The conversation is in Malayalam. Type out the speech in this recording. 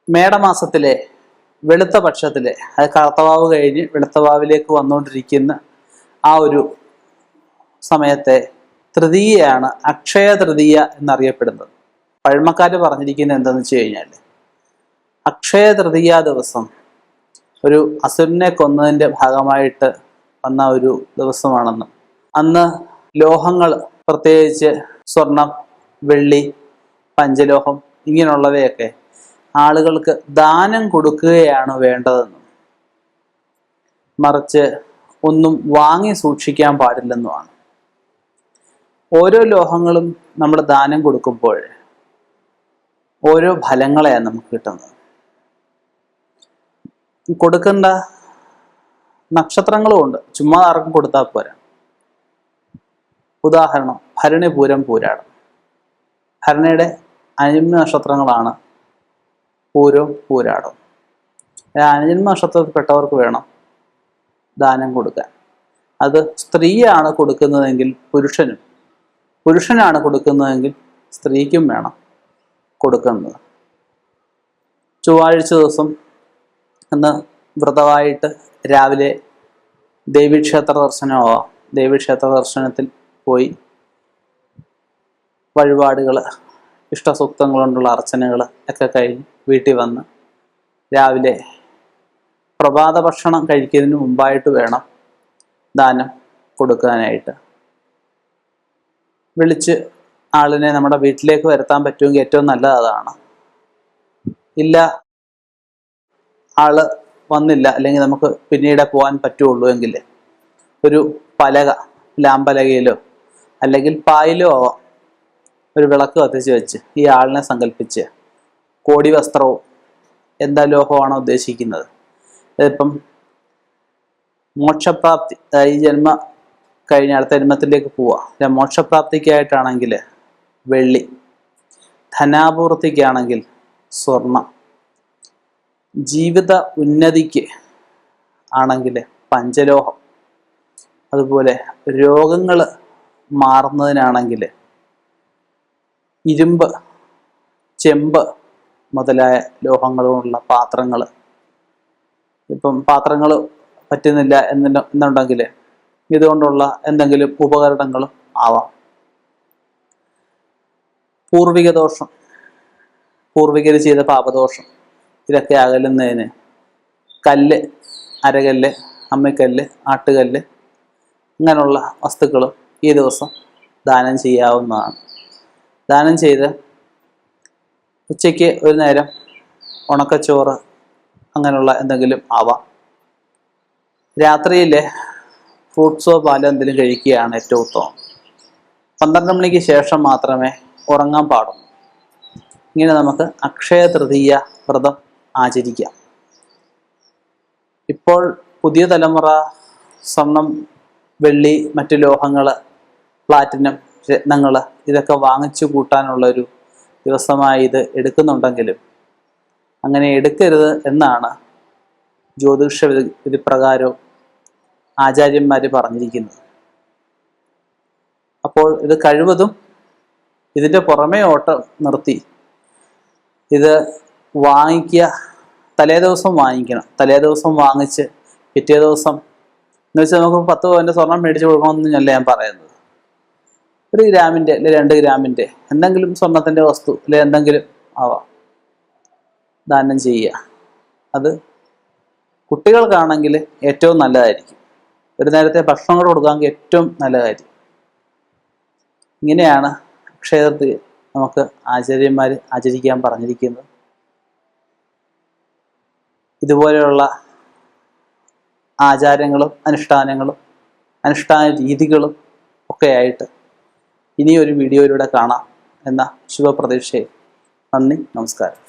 മേടമാസത്തിലെ വെളുത്ത പക്ഷത്തിലെ, അത് കറുത്തവാവ് കഴിഞ്ഞ് വെളുത്തവാവിലേക്ക് വന്നുകൊണ്ടിരിക്കുന്ന ആ ഒരു സമയത്തെ തൃതീയയാണ് അക്ഷയ തൃതീയ എന്നറിയപ്പെടുന്നത്. പഴമക്കാർ പറഞ്ഞിരിക്കുന്നത് എന്താണെന്ന് വെച്ച് കഴിഞ്ഞാൽ, അക്ഷയ തൃതീയ ദിവസം ഒരു അസുരനെ കൊന്നതിൻ്റെ ഭാഗമായിട്ട് വന്ന ഒരു ദിവസമാണെന്നും അന്ന് ലോഹങ്ങൾ, പ്രത്യേകിച്ച് സ്വർണം, വെള്ളി, പഞ്ചലോഹം ഇങ്ങനെയുള്ളവയൊക്കെ ആളുകൾക്ക് ദാനം കൊടുക്കുകയാണ് വേണ്ടതെന്നും മറിച്ച് ഒന്നും വാങ്ങി സൂക്ഷിക്കാൻ പാടില്ലെന്നുമാണ്. ഓരോ ലോഹങ്ങളും നമ്മൾ ദാനം കൊടുക്കുമ്പോൾ ഓരോ ഫലങ്ങളെയാണ് നമുക്ക് കിട്ടുന്നത്. കൊടുക്കേണ്ട നക്ഷത്രങ്ങളും ഉണ്ട്, ചുമ്മാ ആർക്കും കൊടുത്താൽ പോരാ. ഉദാഹരണം, ഭരണി, പൂരം, പൂരാടം. ഭരണിയുടെ 5 നക്ഷത്രങ്ങളാണ് പൂരവും പൂരാടവും. 5 നക്ഷത്രത്തിൽപ്പെട്ടവർക്ക് വേണം ദാനം കൊടുക്കാൻ. അത് സ്ത്രീയാണ് കൊടുക്കുന്നതെങ്കിൽ പുരുഷനും, പുരുഷനാണ് കൊടുക്കുന്നതെങ്കിൽ സ്ത്രീക്കും വേണം കൊടുക്കുന്നത്. ചൊവ്വാഴ്ച ദിവസം അന്ന് വ്രതമായിട്ട് രാവിലെ ദേവീക്ഷേത്ര ദർശനമാവാം. ദേവീക്ഷേത്ര ദർശനത്തിൽ പോയി വഴിപാടുകൾ, ഇഷ്ടസൂക്തങ്ങൾ കൊണ്ടുള്ള അർച്ചനകൾ ഒക്കെ കഴിഞ്ഞ് വീട്ടിൽ വന്ന് രാവിലെ പ്രഭാത ഭക്ഷണം കഴിക്കുന്നതിന് മുമ്പായിട്ട് വേണം ദാനം കൊടുക്കാനായിട്ട്. വിളിച്ച് ആളിനെ നമ്മുടെ വീട്ടിലേക്ക് വരുത്താൻ പറ്റുമെങ്കിൽ ഏറ്റവും നല്ലത് അതാണ്. ഇല്ല, ആള് വന്നില്ല, അല്ലെങ്കിൽ നമുക്ക് പിന്നീട് പോകാൻ പറ്റുള്ളൂ എങ്കിൽ ഒരു പലക, ലാമ്പലകയിലോ അല്ലെങ്കിൽ പായിലോ ആവാം, ഒരു വിളക്ക് കത്തിച്ച് വെച്ച് ഈ ആളിനെ സങ്കല്പിച്ച് കോടി വസ്ത്രവും എന്താ ലോഹമാണോ ഉദ്ദേശിക്കുന്നത്, ഇതിപ്പം മോക്ഷപ്രാപ്തി, ഈ ജന്മ കഴിഞ്ഞ അടുത്ത ജന്മത്തിലേക്ക് പോവുക, മോക്ഷപ്രാപ്തിക്കായിട്ടാണെങ്കിൽ വെള്ളി, ധനാപൂർത്തിക്കാണെങ്കിൽ സ്വർണം, ജീവിത ഉന്നതിക്ക് ആണെങ്കിൽ പഞ്ചലോഹം, അതുപോലെ രോഗങ്ങൾ മാറുന്നതിനാണെങ്കിൽ ഇരുമ്പ്, ചെമ്പ് മുതലായ ലോഹങ്ങളുള്ള പാത്രങ്ങൾ. ഇപ്പം പാത്രങ്ങൾ പറ്റുന്നില്ല എന്നുണ്ടെങ്കിൽ ഇതുകൊണ്ടുള്ള എന്തെങ്കിലും ഉപകരണങ്ങളും ആവാം. പൂർവിക ദോഷം, പൂർവികർ ചെയ്ത പാപദോഷം ഇതൊക്കെ അകലുന്നതിന് കല്ല്, അരകല്ല്, അമ്മിക്കല്ല്, ആട്ടുകല്ല് ഇങ്ങനെയുള്ള വസ്തുക്കളും ഈ ദിവസം ദാനം ചെയ്യാവുന്നതാണ്. ദാനം ചെയ്ത് ഉച്ചയ്ക്ക് ഒരു നേരം ഉണക്കച്ചോറ് അങ്ങനെയുള്ള എന്തെങ്കിലും ആവാം. രാത്രിയിൽ ഫ്രൂട്ട്സോ പാലോ എന്തെങ്കിലും കഴിക്കുകയാണ് ഏറ്റവും ഉത്തമം. 12 മണിക്ക് ശേഷം മാത്രമേ ഉറങ്ങാൻ പാടുള്ളൂ. ഇങ്ങനെ നമുക്ക് അക്ഷയ തൃതീയ വ്രതം ആചരിക്കാം. ഇപ്പോൾ പുതിയ തലമുറ സ്വർണം, വെള്ളി, മറ്റു ലോഹങ്ങൾ, പ്ലാറ്റിനം, രത്നങ്ങൾ ഇതൊക്കെ വാങ്ങിച്ചു കൂട്ടാനുള്ളൊരു ദിവസമായി ഇത് എടുക്കുന്നുണ്ടെങ്കിലും അങ്ങനെ എടുക്കരുത് എന്നാണ് ജ്യോതിഷ വിധിപ്രകാരവും ആചാര്യന്മാർ പറഞ്ഞിരിക്കുന്നത്. അപ്പോൾ ഇത് കഴിവതും ഇതിൻ്റെ പുറമേ ഓട്ടം നിർത്തി ഇത് വാങ്ങിക്കുക. തലേ ദിവസം വാങ്ങിക്കണം. തലേ ദിവസം വാങ്ങിച്ച് പിറ്റേ ദിവസം എന്ന് വെച്ചാൽ നമുക്ക് 10 പവൻ്റെ സ്വർണം മേടിച്ച് കൊടുക്കണമെന്നല്ല ഞാൻ പറയുന്നത്. 1 ഗ്രാമിൻ്റെ അല്ലെങ്കിൽ 2 ഗ്രാമിൻ്റെ എന്തെങ്കിലും സ്വർണത്തിൻ്റെ വസ്തു അല്ലെങ്കിൽ എന്തെങ്കിലും ആവാം ദാനം ചെയ്യുക. അത് കുട്ടികൾക്കാണെങ്കിൽ ഏറ്റവും നല്ലതായിരിക്കും. ഒരു നേരത്തെ ഭക്ഷണം കൂടെ കൊടുക്കാമെങ്കിൽ ഏറ്റവും നല്ല കാര്യം. ഇങ്ങനെയാണ് അക്ഷയതൃതീയ നമുക്ക് ആചാര്യന്മാർ ആചരിക്കാൻ പറഞ്ഞിരിക്കുന്നത്. ഇതുപോലെയുള്ള ആചാരങ്ങളും അനുഷ്ഠാനങ്ങളും അനുഷ്ഠാന രീതികളും ഒക്കെയായിട്ട് ഇനിയൊരു വീഡിയോയിലൂടെ കാണാം എന്ന ശുഭപ്രതീക്ഷയിൽ നന്ദി, നമസ്കാരം.